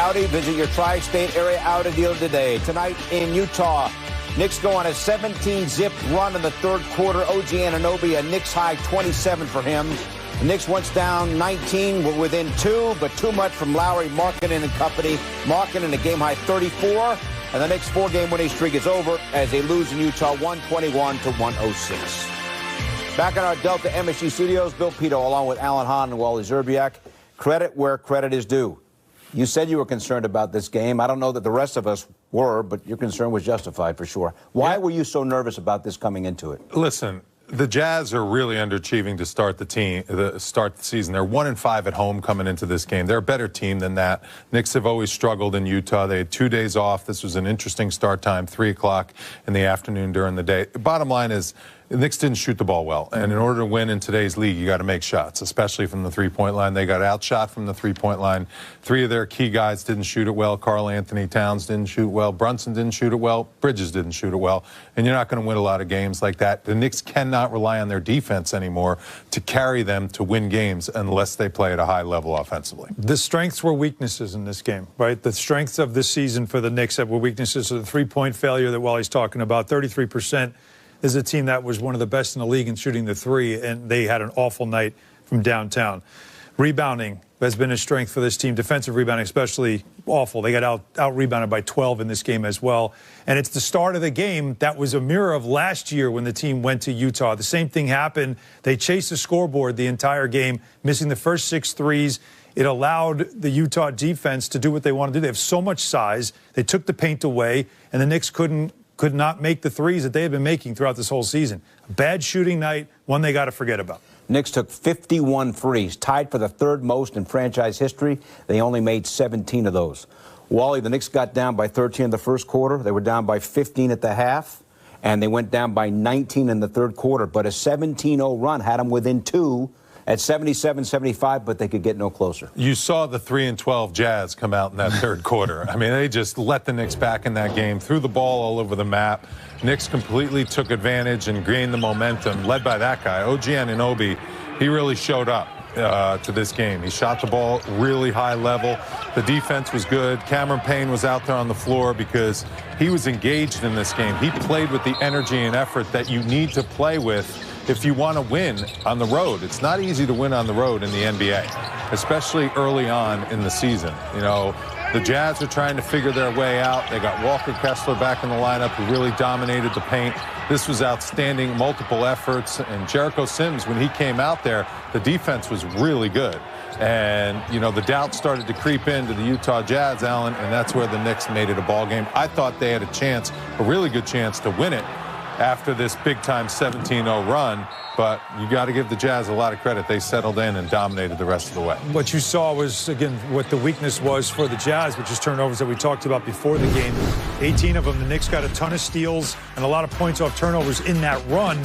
Audi. Visit your tri-state area Audi dealer today. Tonight in Utah, Knicks go on a 17-zip run in the third quarter. OG Anunoby, a Knicks high 27 for him. The Knicks once down 19, were within 2, but too much from Lowry, Markkanen and company. Markkanen a game-high 34, and the Knicks' 4-game winning streak is over as they lose in Utah 121-106. Back in our Delta MSG studios, Bill Pito along with Alan Hahn and Wally Zerbiak. Credit where credit is due. You said you were concerned about this game. I don't know that the rest of us were, but your concern was justified for sure. Why were you so nervous about this coming into it? Listen, the Jazz are really underachieving to start the season. They're 1-5 at home coming into this game. They're a better team than that. Knicks have always struggled in Utah. They had 2 days off. This was an interesting start time, 3 o'clock in the afternoon during the day. The bottom line is, the Knicks didn't shoot the ball well, and in order to win in today's league, you got to make shots, especially from the three-point line. They got outshot from the three-point line. 3 of their key guys didn't shoot it well. Karl Anthony Towns didn't shoot well. Brunson didn't shoot it well. Bridges didn't shoot it well, and you're not going to win a lot of games like that. The Knicks cannot rely on their defense anymore to carry them to win games unless they play at a high level offensively. The strengths were weaknesses in this game, right? The strengths of this season for the Knicks were weaknesses. So the three-point failure that Wally's talking about, 33%. Is a team that was one of the best in the league in shooting the three, and they had an awful night from downtown. Rebounding has been a strength for this team. Defensive rebounding especially awful. They got out-rebounded by 12 in this game as well. And it's the start of the game that was a mirror of last year when the team went to Utah. The same thing happened. They chased the scoreboard the entire game, missing the first 6 threes. It allowed the Utah defense to do what they want to do. They have so much size. They took the paint away, and the Knicks could not make the threes that they had been making throughout this whole season. A bad shooting night, one they got to forget about. Knicks took 51 threes, tied for the 3rd most in franchise history. They only made 17 of those. Wally, the Knicks got down by 13 in the first quarter. They were down by 15 at the half, and they went down by 19 in the third quarter. But a 17-0 run had them within 2 at 77-75, but they could get no closer. You saw the 3-12 Jazz come out in that third quarter. I mean, they just let the Knicks back in that game, threw the ball all over the map. Knicks completely took advantage and gained the momentum, led by that guy, OG Anunoby. He really showed up to this game. He shot the ball really high level. The defense was good. Cameron Payne was out there on the floor because he was engaged in this game. He played with the energy and effort that you need to play with if you want to win on the road. It's not easy to win on the road in the NBA, especially early on in the season. You know, the Jazz are trying to figure their way out. They got Walker Kessler back in the lineup, who really dominated the paint. This was outstanding, multiple efforts. And Jericho Sims, when he came out there, the defense was really good. And, you know, the doubt started to creep into the Utah Jazz, Allen, and that's where the Knicks made it a ball game. I thought they had a chance, a really good chance to win it after this big-time 17-0 run, but you got to give the Jazz a lot of credit. They settled in and dominated the rest of the way. What you saw was, again, what the weakness was for the Jazz, which is turnovers that we talked about before the game. 18 of them. The Knicks got a ton of steals and a lot of points off turnovers in that run,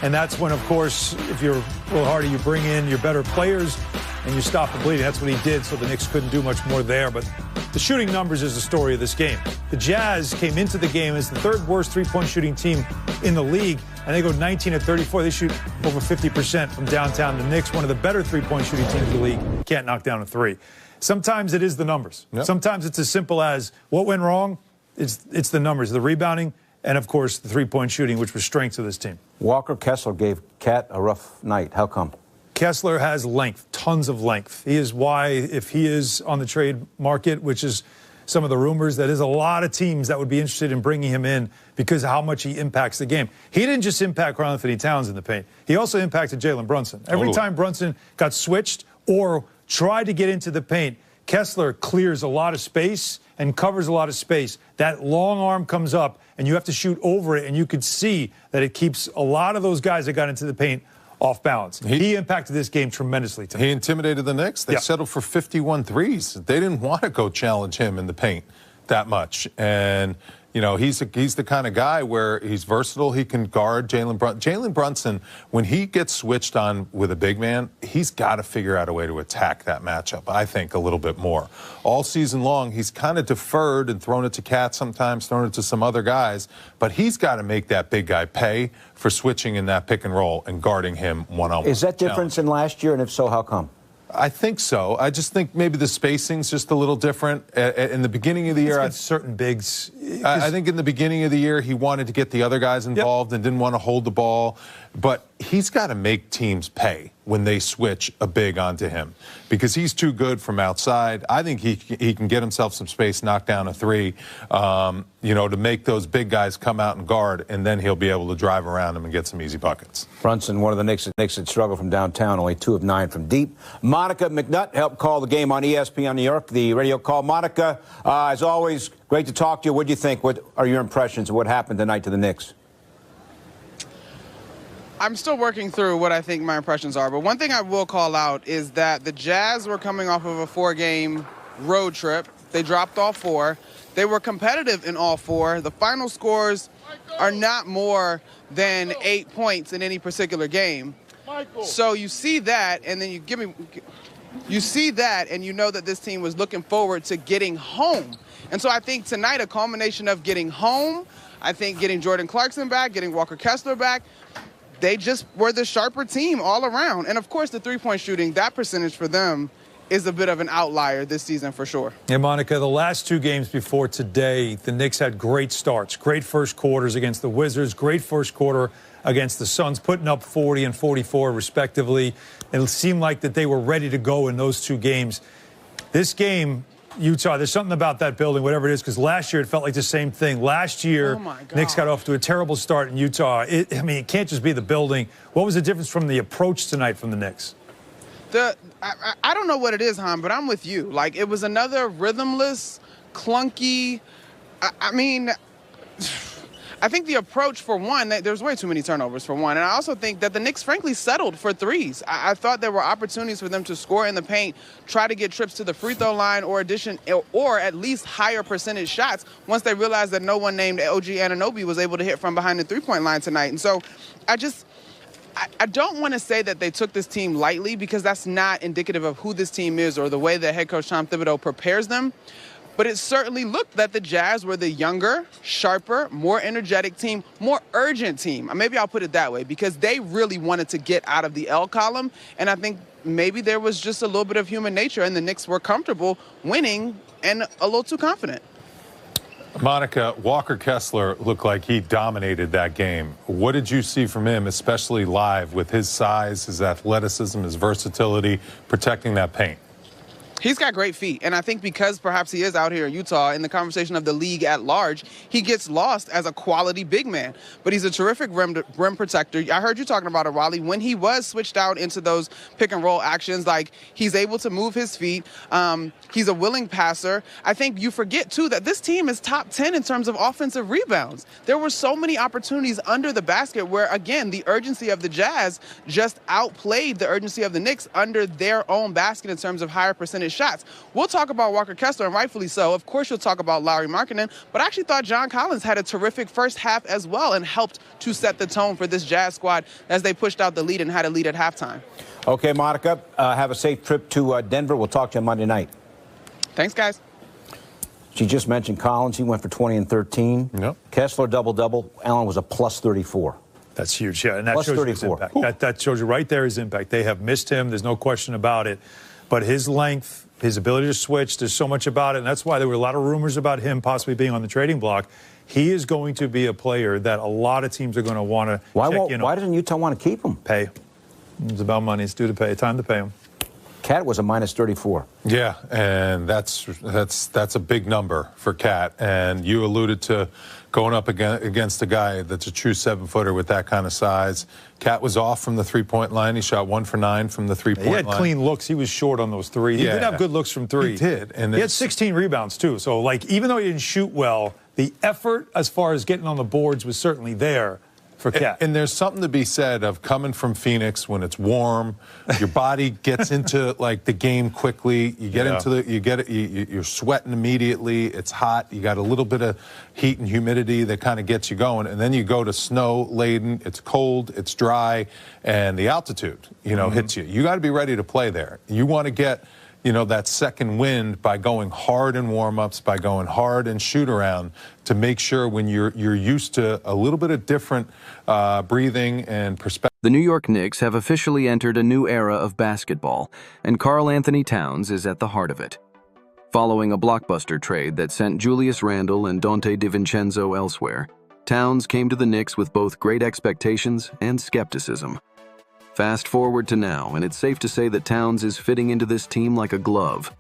and that's when, of course, if you're a little harder, you bring in your better players and you stop the bleeding. That's what he did, so the Knicks couldn't do much more there. But the shooting numbers is the story of this game. The Jazz came into the game as the 3rd worst three-point shooting team in the league, and they go 19 of 34. They shoot over 50% from downtown. The Knicks, one of the better three-point shooting teams in the league, can't knock down a 3. Sometimes it is the numbers. Yep. Sometimes it's as simple as what went wrong. It's the numbers, the rebounding, and, of course, the three-point shooting, which was strengths of this team. Walker Kessler gave Cat a rough night. How come? Kessler has length, tons of length. He is why, if he is on the trade market, which is some of the rumors, that is a lot of teams that would be interested in bringing him in because of how much he impacts the game. He didn't just impact Karl Anthony Towns in the paint. He also impacted Jalen Brunson. Every time Brunson got switched or tried to get into the paint, Kessler clears a lot of space and covers a lot of space. That long arm comes up, and you have to shoot over it, and you could see that it keeps a lot of those guys that got into the paint off balance. He impacted this game tremendously tonight. He intimidated the Knicks. They settled for 51 threes. They didn't want to go challenge him in the paint that much. And, you know, he's the kind of guy where he's versatile. He can guard Jalen Brunson. Jalen Brunson, when he gets switched on with a big man, he's got to figure out a way to attack that matchup, I think, a little bit more. All season long, he's kind of deferred and thrown it to Cat sometimes, thrown it to some other guys, but he's got to make that big guy pay for switching in that pick and roll and guarding him one-on-one. Is that different than last year, and if so, how come? I think so. I just think maybe the spacing's just a little different. In the beginning of the year, certain bigs. I think in the beginning of the year, he wanted to get the other guys involved and didn't want to hold the ball. But he's got to make teams pay when they switch a big onto him because he's too good from outside. I think he can get himself some space, knock down a three, to make those big guys come out and guard, and then he'll be able to drive around them and get some easy buckets. Brunson, one of the Knicks that struggled from downtown, only 2 of 9 from deep. Monica McNutt helped call the game on ESPN New York, the radio call. Monica, as always, great to talk to you. What do you think? What are your impressions of what happened tonight to the Knicks? I'm still working through what I think my impressions are, but one thing I will call out is that the Jazz were coming off of a 4-game road trip. They dropped all 4. They were competitive in all 4. The final scores are not more than 8 points in any particular game. So you see that, and then you see that, and you know that this team was looking forward to getting home. And so I think tonight, a culmination of getting home, I think getting Jordan Clarkson back, getting Walker Kessler back, they just were the sharper team all around. And, of course, the three-point shooting, that percentage for them is a bit of an outlier this season for sure. Yeah, Monica, the last 2 games before today, the Knicks had great starts, great first quarters against the Wizards, great first quarter against the Suns, putting up 40 and 44 respectively. It seemed like that they were ready to go in those 2 games. This game, Utah, there's something about that building, whatever it is, because last year it felt like the same thing. Last year, Knicks got off to a terrible start in Utah. It can't just be the building. What was the difference from the approach tonight from the Knicks? I don't know what it is, Han, but I'm with you. Like, it was another rhythmless, clunky, I think the approach, for one, there's way too many turnovers, for one. And I also think that the Knicks, frankly, settled for threes. I thought there were opportunities for them to score in the paint, try to get trips to the free throw line or at least higher percentage shots once they realized that no one named OG Anunoby was able to hit from behind the three-point line tonight. And so I don't want to say that they took this team lightly because that's not indicative of who this team is or the way that head coach Tom Thibodeau prepares them. But it certainly looked that the Jazz were the younger, sharper, more energetic team, more urgent team. Maybe I'll put it that way because they really wanted to get out of the L column. And I think maybe there was just a little bit of human nature and the Knicks were comfortable winning and a little too confident. Monica, Walker Kessler looked like he dominated that game. What did you see from him, especially live, with his size, his athleticism, his versatility, protecting that paint? He's got great feet, and I think because perhaps he is out here in Utah in the conversation of the league at large, he gets lost as a quality big man. But he's a terrific rim protector. I heard you talking about it, Raleigh. When he was switched out into those pick-and-roll actions, like, he's able to move his feet. He's a willing passer. I think you forget, too, that this team is top 10 in terms of offensive rebounds. There were so many opportunities under the basket where, again, the urgency of the Jazz just outplayed the urgency of the Knicks under their own basket in terms of higher percentage shots. We'll talk about Walker Kessler, and rightfully so. Of course, you'll talk about Lauri Markkanen, but I actually thought John Collins had a terrific first half as well and helped to set the tone for this Jazz squad as they pushed out the lead and had a lead at halftime. Okay, Monica, have a safe trip to Denver. We'll talk to you Monday night. Thanks, guys. She just mentioned Collins. He went for 20 and 13. Yep. Kessler, double-double. Allen was a plus 34. That's huge, yeah. And that Plus shows 34. you his impact. That shows you right there his impact. They have missed him. There's no question about it. But his length, his ability to switch, there's so much about it. And that's why there were a lot of rumors about him possibly being on the trading block. He is going to be a player that a lot of teams are going to want to check in on. Why doesn't Utah want to keep him? Pay. It's about money. It's due to pay. Time to pay him. Cat was a minus 34. Yeah, and that's a big number for Cat. And you alluded to going up against a guy that's a true 7-footer with that kind of size. Cat was off from the three-point line. He shot 1 for 9 from the three-point line. He had clean looks. He was short on those three. He did have good looks from three. He did. And he had 16 rebounds, too. So, like, even though he didn't shoot well, the effort as far as getting on the boards was certainly there for Cat. And there's something to be said of coming from Phoenix when it's warm, your body gets into like the game quickly. You get into you're sweating immediately. It's hot. You got a little bit of heat and humidity that kind of gets you going, and then you go to snow laden. It's cold. It's dry, and the altitude hits you. You got to be ready to play there. You want to get that second wind by going hard in warm-ups, by going hard in shoot-around to make sure when you're used to a little bit of different breathing and perspective. The New York Knicks have officially entered a new era of basketball, and Karl Anthony Towns is at the heart of it. Following a blockbuster trade that sent Julius Randle and Dante DiVincenzo elsewhere, Towns came to the Knicks with both great expectations and skepticism. Fast forward to now, and it's safe to say that Towns is fitting into this team like a glove.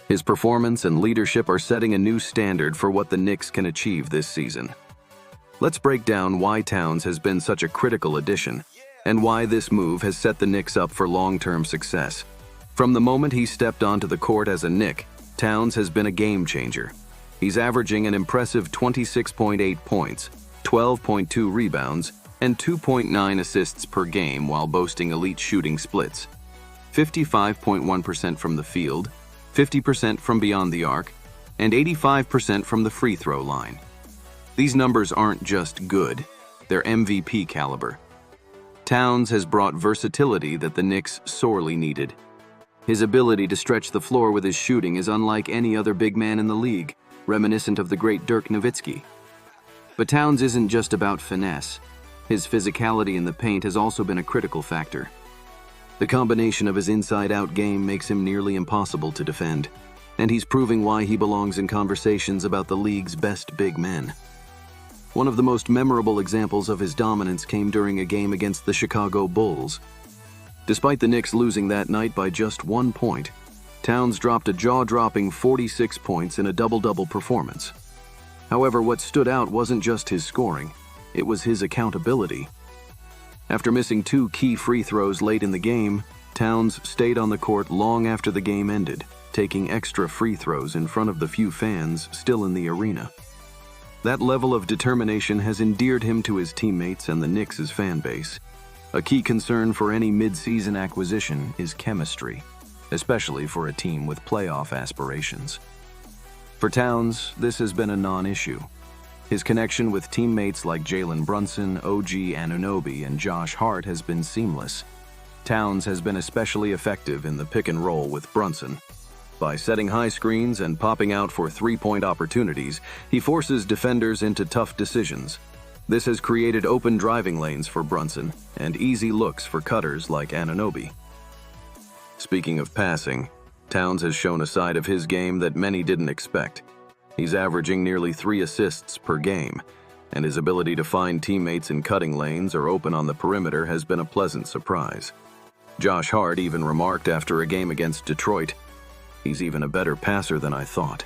His performance and leadership are setting a new standard for what the Knicks can achieve this season. Let's break down why Towns has been such a critical addition, and why this move has set the Knicks up for long-term success. From the moment he stepped onto the court as a Knick, Towns has been a game changer. He's averaging an impressive 26.8 points, 12.2 rebounds, and 2.9 assists per game while boasting elite shooting splits. 55.1% from the field, 50% from beyond the arc, and 85% from the free throw line. These numbers aren't just good, they're MVP caliber. Towns has brought versatility that the Knicks sorely needed. His ability to stretch the floor with his shooting is unlike any other big man in the league, reminiscent of the great Dirk Nowitzki. But Towns isn't just about finesse. His physicality in the paint has also been a critical factor. The combination of his inside-out game makes him nearly impossible to defend, and he's proving why he belongs in conversations about the league's best big men. One of the most memorable examples of his dominance came during a game against the Chicago Bulls. Despite the Knicks losing that night by just 1 point, Towns dropped a jaw-dropping 46 points in a double-double performance. However, what stood out wasn't just his scoring, it was his accountability. After missing 2 key free throws late in the game, Towns stayed on the court long after the game ended, taking extra free throws in front of the few fans still in the arena. That level of determination has endeared him to his teammates and the Knicks' fan base. A key concern for any mid-season acquisition is chemistry, especially for a team with playoff aspirations. For Towns, this has been a non-issue. His connection with teammates like Jalen Brunson, OG Anunoby, and Josh Hart has been seamless. Towns has been especially effective in the pick and roll with Brunson. By setting high screens and popping out for three-point opportunities, he forces defenders into tough decisions. This has created open driving lanes for Brunson and easy looks for cutters like Anunoby. Speaking of passing, Towns has shown a side of his game that many didn't expect. He's averaging nearly 3 assists per game, and his ability to find teammates in cutting lanes or open on the perimeter has been a pleasant surprise. Josh Hart even remarked after a game against Detroit, "He's even a better passer than I thought."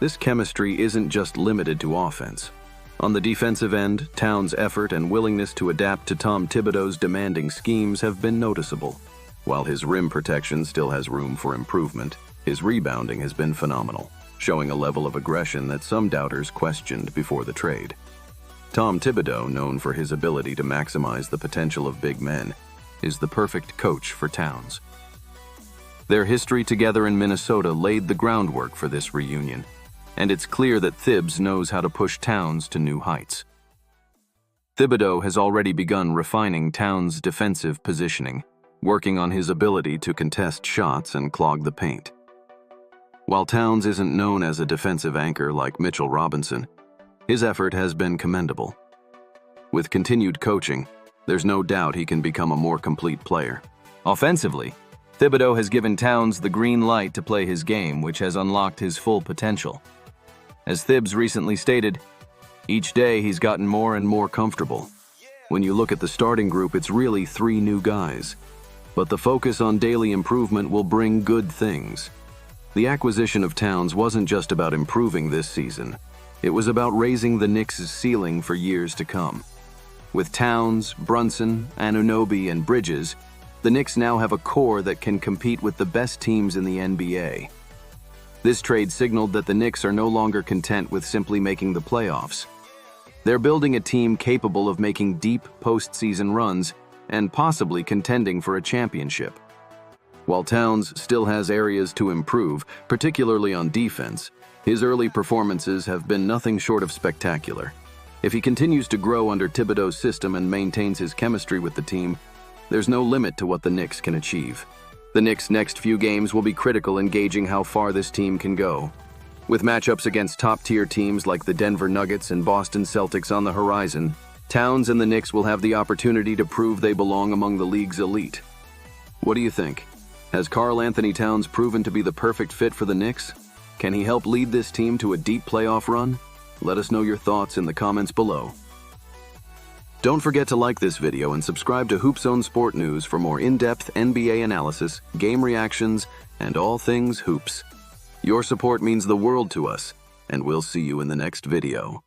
This chemistry isn't just limited to offense. On the defensive end, Towns' effort and willingness to adapt to Tom Thibodeau's demanding schemes have been noticeable. While his rim protection still has room for improvement, his rebounding has been phenomenal, showing a level of aggression that some doubters questioned before the trade. Tom Thibodeau, known for his ability to maximize the potential of big men, is the perfect coach for Towns. Their history together in Minnesota laid the groundwork for this reunion, and it's clear that Thibs knows how to push Towns to new heights. Thibodeau has already begun refining Towns' defensive positioning, working on his ability to contest shots and clog the paint. While Towns isn't known as a defensive anchor like Mitchell Robinson, his effort has been commendable. With continued coaching, there's no doubt he can become a more complete player. Offensively, Thibodeau has given Towns the green light to play his game, which has unlocked his full potential. As Thibs recently stated, each day he's gotten more and more comfortable. When you look at the starting group, it's really 3 new guys. But the focus on daily improvement will bring good things. The acquisition of Towns wasn't just about improving this season. It was about raising the Knicks' ceiling for years to come. With Towns, Brunson, Anunoby, and Bridges, the Knicks now have a core that can compete with the best teams in the NBA. This trade signaled that the Knicks are no longer content with simply making the playoffs. They're building a team capable of making deep postseason runs and possibly contending for a championship. While Towns still has areas to improve, particularly on defense, his early performances have been nothing short of spectacular. If he continues to grow under Thibodeau's system and maintains his chemistry with the team, there's no limit to what the Knicks can achieve. The Knicks' next few games will be critical in gauging how far this team can go. With matchups against top-tier teams like the Denver Nuggets and Boston Celtics on the horizon, Towns and the Knicks will have the opportunity to prove they belong among the league's elite. What do you think? Has Karl Anthony Towns proven to be the perfect fit for the Knicks? Can he help lead this team to a deep playoff run? Let us know your thoughts in the comments below. Don't forget to like this video and subscribe to HoopZone Sport News for more in-depth NBA analysis, game reactions, and all things hoops. Your support means the world to us, and we'll see you in the next video.